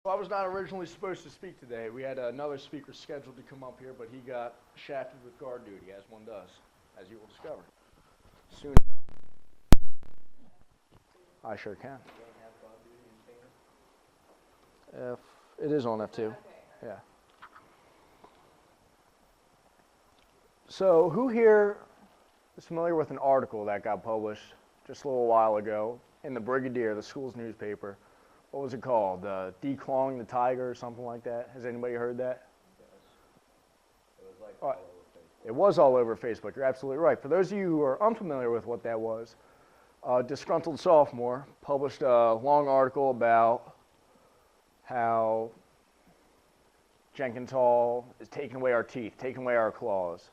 So I was not originally supposed to speak today. We had another speaker scheduled to come up here, but he got shafted with guard duty, as one does, as you will discover soon enough. I sure can. If it is on F2. Yeah. So who here is familiar with an article that got published just a little while ago in the Brigadier, the school's newspaper? What was it called? Declawing the Tiger or something like that? Has anybody heard that? Yes. It was like all over Facebook. It was all over Facebook. You're absolutely right. For those of you who are unfamiliar with what that was, a disgruntled sophomore published a long article about how Jenkins Hall is taking away our teeth, taking away our claws.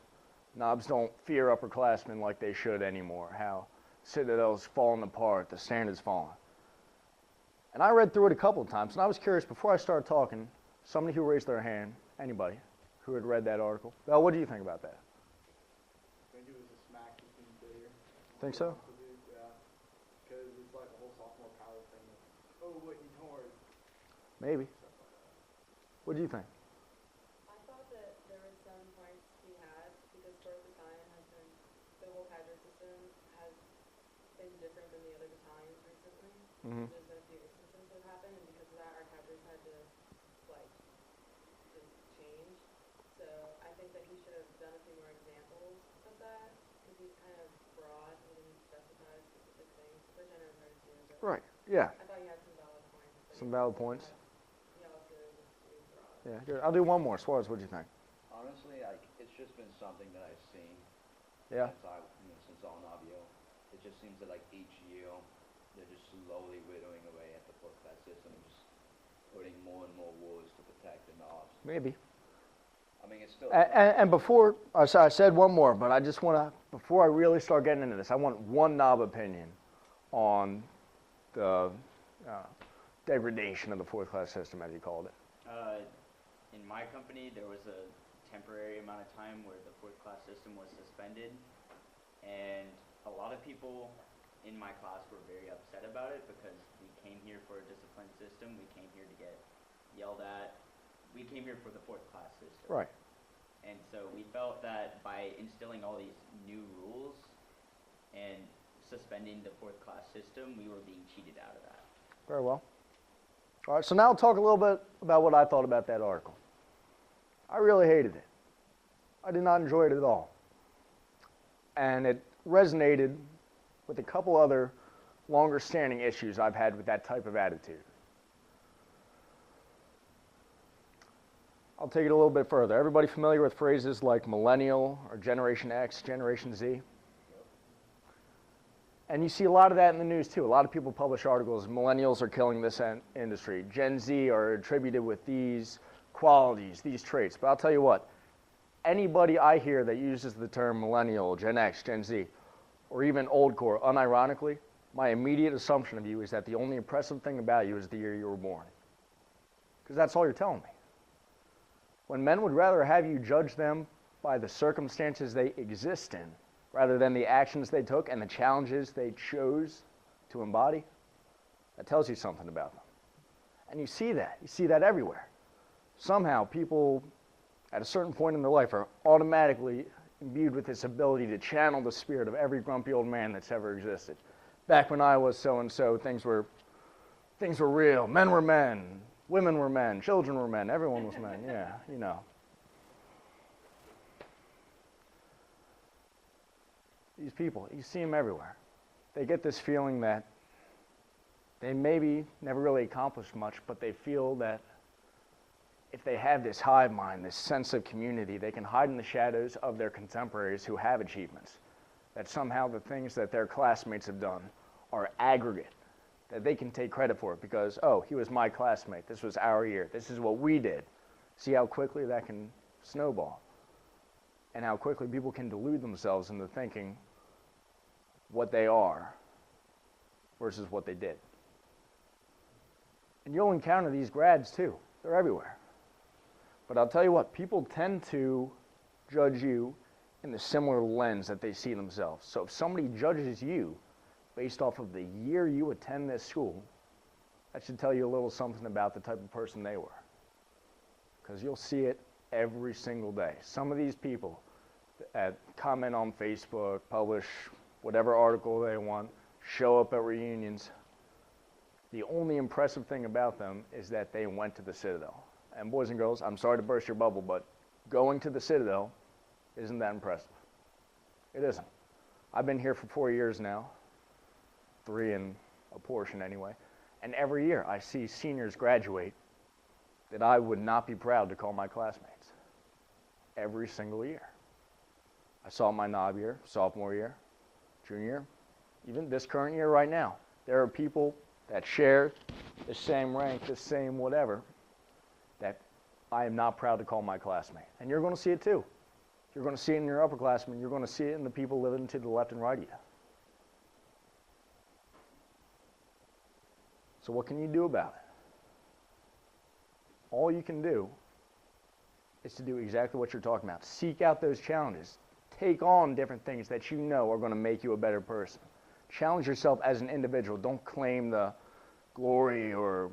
Knobs don't fear upperclassmen like they should anymore. How Citadel's falling apart, the standard's falling. And I read through it a couple of times, and I was curious, before I started talking, somebody who raised their hand, anybody, who had read that article. Well, what do you think about that? I think it was a smack between Bitter. Think so? Yeah, because it's like a whole sophomore power thing. Oh, what you torn? Maybe. What do you think? I thought that there were some points he had because Fourth Battalion has been, the whole cadre system has been different than the other battalions recently. Mm-hmm. There's been a few instances that have happened, and because of that, our cadres had to, like, just change. So I think that he should have done a few more examples of that because he's kind of broad. He didn't specify specific things, which I never heard too. But Right, yeah, I thought he had some valid points. but some he valid also points. had- He also was too broad. Yeah, good. I'll do one more. Suarez, what do you think? Honestly, it's just been something that I've seen Yeah? since all Navio. It just seems that like each year they're just slowly whittling away at the fourth class system and just putting more and more walls to protect the knobs. Maybe. I mean, it's still. And before, I said one more, but I just want to, before I really start getting into this, I want one knob opinion on the degradation of the fourth class system, as you called it. In my company, there was a temporary amount of time where the fourth class system was suspended, and a lot of people in my class were very upset about it because we came here for a disciplined system, we came here to get yelled at, we came here for the fourth class system. Right. And so we felt that by instilling all these new rules and suspending the fourth class system, we were being cheated out of that. Very well. All right, so now I'll talk a little bit about what I thought about that article. I really hated it. I did not enjoy it at all. And it resonated with a couple other longer standing issues I've had with that type of attitude. I'll take it a little bit further. Everybody familiar with phrases like millennial or Generation X, Generation Z? And you see a lot of that in the news too. A lot of people publish articles, millennials are killing this industry. Gen Z are attributed with these qualities, these traits. But I'll tell you what, anybody I hear that uses the term millennial, Gen X, Gen Z, or even old core, unironically, my immediate assumption of you is that the only impressive thing about you is the year you were born. Because that's all you're telling me. When men would rather have you judge them by the circumstances they exist in, rather than the actions they took and the challenges they chose to embody, that tells you something about them. And you see that everywhere. Somehow people at a certain point in their life are automatically imbued with this ability to channel the spirit of every grumpy old man that's ever existed. Back when I was so-and-so, things were real. Men were men, women were men, children were men, everyone was men, yeah, you know. These people, you see them everywhere. They get this feeling that they maybe never really accomplished much, but they feel that if they have this hive mind, this sense of community, they can hide in the shadows of their contemporaries who have achievements, that somehow the things that their classmates have done are aggregate, that they can take credit for it because, oh, he was my classmate, this was our year, this is what we did. See how quickly that can snowball, and how quickly people can delude themselves into thinking what they are versus what they did. And you'll encounter these grads too. They're everywhere. But I'll tell you what, people tend to judge you in the similar lens that they see themselves. So if somebody judges you based off of the year you attend this school, that should tell you a little something about the type of person they were. Because you'll see it every single day. Some of these people that comment on Facebook, publish whatever article they want, show up at reunions, the only impressive thing about them is that they went to the Citadel. And boys and girls, I'm sorry to burst your bubble, but going to the Citadel isn't that impressive. It isn't. I've been here for 4 years now, 3 and a portion anyway, and every year I see seniors graduate that I would not be proud to call my classmates. Every single year. I saw my knob year, sophomore year, junior year, even this current year right now. There are people that share the same rank, the same whatever, that I am not proud to call my classmate. And you're going to see it too. You're going to see it in your upperclassmen. You're going to see it in the people living to the left and right of you. So what can you do about it? All you can do is to do exactly what you're talking about. Seek out those challenges. Take on different things that you know are going to make you a better person. Challenge yourself as an individual. Don't claim the glory or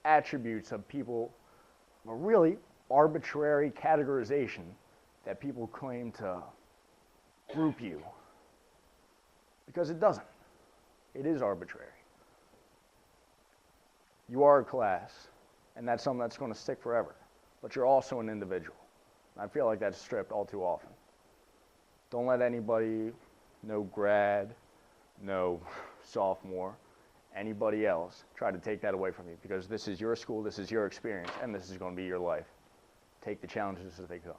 attributes of people, or really arbitrary categorization that people claim to group you. Because it doesn't. It is arbitrary. You are a class, and that's something that's going to stick forever. But you're also an individual. I feel like that's stripped all too often. Don't let anybody, no grad, no sophomore, anybody else try to take that away from you, because this is your school, this is your experience, and this is going to be your life. Take the challenges as they come.